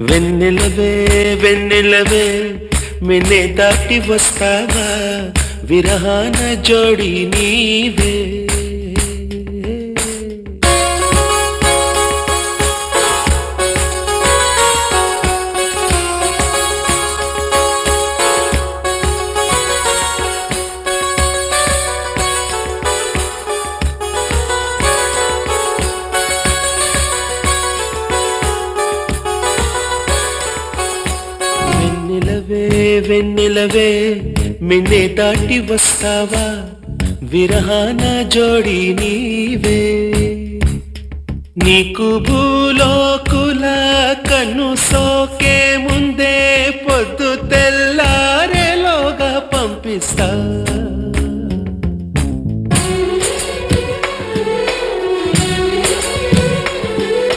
వెన్నెలవే వెన్నెలవే మిన్నే దాటి వస్తావా విరహాన జోడి నీవే. వెన్నెలవే వెన్నెలవే మిన్నే దాటి వస్తావా విరహాన జోడి నీవే. నీకు భూలోకుల కన్ను సోకే ముందే పొద్దు తెల్ల